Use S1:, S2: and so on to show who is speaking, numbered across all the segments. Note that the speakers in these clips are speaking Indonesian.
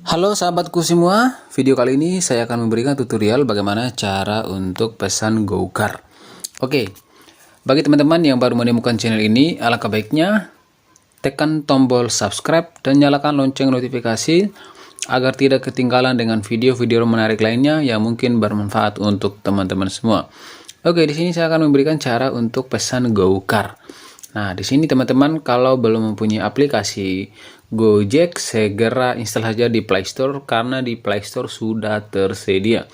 S1: Halo sahabatku semua, video kali ini saya akan memberikan tutorial bagaimana cara untuk pesan GoCar. Oke, bagi teman-teman yang baru menemukan channel ini, alangkah baiknya tekan tombol subscribe dan nyalakan lonceng notifikasi agar tidak ketinggalan dengan video-video menarik lainnya yang mungkin bermanfaat untuk teman-teman semua. Oke, di sini saya akan memberikan cara untuk pesan GoCar. Nah, di sini teman-teman kalau belum mempunyai aplikasi Gojek, segera install saja di Play Store karena di Play Store sudah tersedia.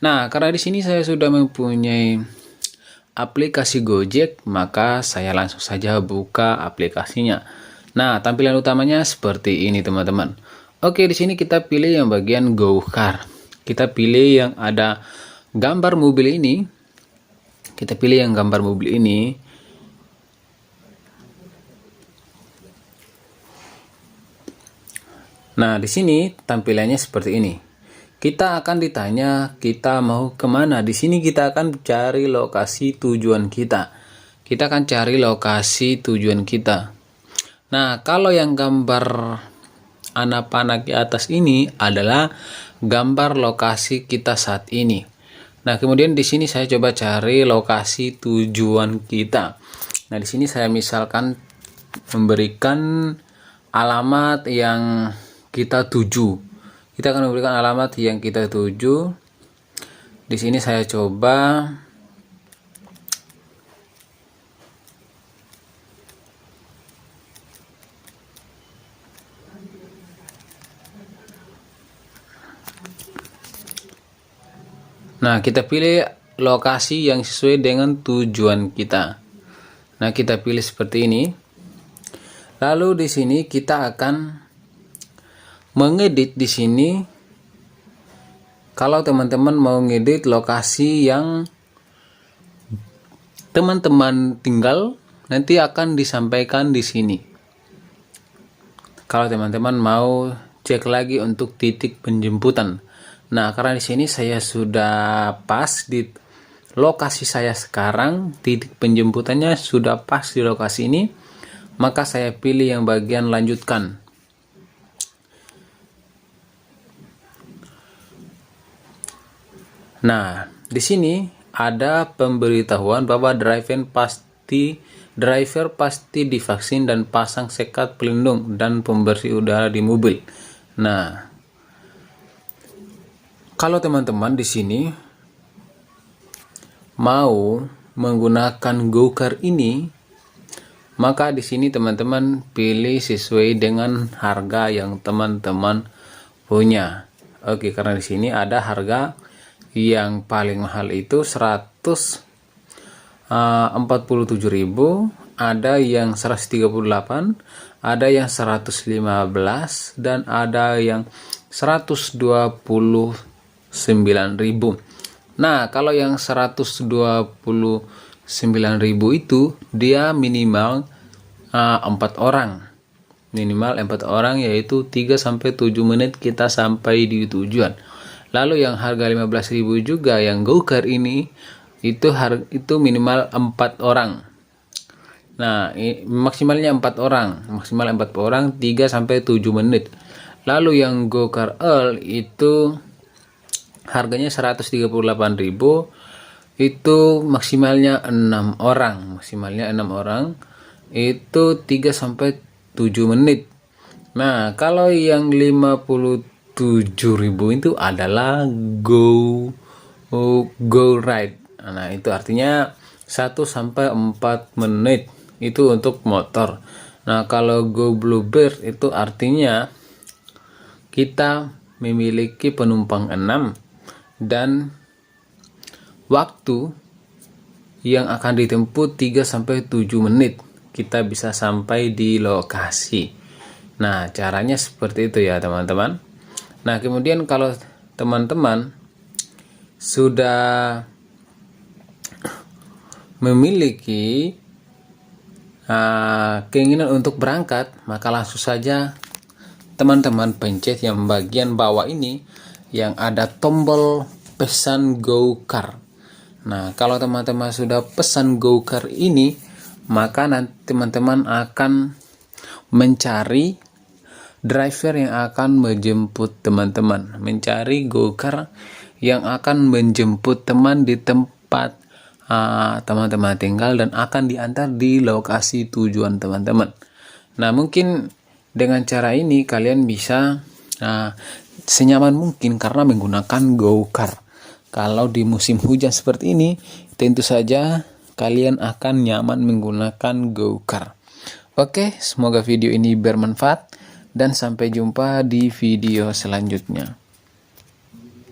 S1: Nah, karena di sini saya sudah mempunyai aplikasi Gojek, maka saya langsung saja buka aplikasinya. Nah, tampilan utamanya seperti ini, teman-teman. Oke, di sini kita pilih yang bagian GoCar. Kita pilih yang ada gambar mobil ini. Kita pilih yang gambar mobil ini. Nah, di sini tampilannya seperti ini. Kita akan ditanya kita mau kemana. Di sini kita akan cari lokasi tujuan kita. Kita akan cari lokasi tujuan kita. Nah, kalau yang gambar anak panah di atas ini adalah gambar lokasi kita saat ini. Nah, kemudian di sini saya coba cari lokasi tujuan kita. Nah, di sini saya misalkan memberikan alamat yang kita tuju. Kita akan memberikan alamat yang kita tuju. Di sini saya coba Nah, kita pilih lokasi yang sesuai dengan tujuan kita. Nah, kita pilih seperti ini. Lalu di sini kita akan mengedit di sini. Kalau teman-teman mau ngedit lokasi yang teman-teman tinggal, nanti akan disampaikan di sini. Kalau teman-teman mau cek lagi untuk titik penjemputan. Nah, karena di sini saya sudah pas di lokasi saya sekarang, titik penjemputannya sudah pas di lokasi ini, maka saya pilih yang bagian lanjutkan. Nah, di sini ada pemberitahuan bahwa driver pasti divaksin dan pasang sekat pelindung dan pembersih udara di mobil. Nah, kalau teman-teman di sini mau menggunakan GoCar ini, maka di sini teman-teman pilih sesuai dengan harga yang teman-teman punya. Oke, karena di sini ada harga yang paling mahal itu 147.000, ada yang 138, ada yang 115, dan ada yang 129.000. Nah, kalau yang 129.000 itu dia minimal 4 orang. Minimal 4 orang, yaitu 3-7 menit kita sampai di tujuan. Lalu yang harga 15.000 juga yang GoCar ini itu minimal 4 orang. Nah, maksimalnya 4 orang, maksimal 4 orang 3-7 menit. Lalu yang GoCar All itu harganya 138.000, itu maksimalnya 6 orang, itu 3-7 menit. Nah, kalau yang 57.000 itu adalah go ride. Nah, itu artinya 1-4 menit itu untuk motor. Nah, kalau go bluebird itu artinya kita memiliki penumpang 6 dan waktu yang akan ditempuh 3-7 menit kita bisa sampai di lokasi. Nah, caranya seperti itu ya teman-teman. Nah, kemudian kalau teman-teman sudah memiliki keinginan untuk berangkat, maka langsung saja teman-teman pencet yang bagian bawah ini yang ada tombol pesan GoCar. Nah, kalau teman-teman sudah pesan GoCar ini, maka nanti teman-teman akan mencari driver yang akan menjemput teman-teman, mencari go-kart yang akan menjemput teman di tempat teman-teman tinggal dan akan diantar di lokasi tujuan teman-teman. Nah, mungkin dengan cara ini kalian bisa senyaman mungkin karena menggunakan go-kart. Kalau di musim hujan seperti ini, tentu saja kalian akan nyaman menggunakan go-kart. Oke, semoga video ini bermanfaat dan sampai jumpa di video selanjutnya.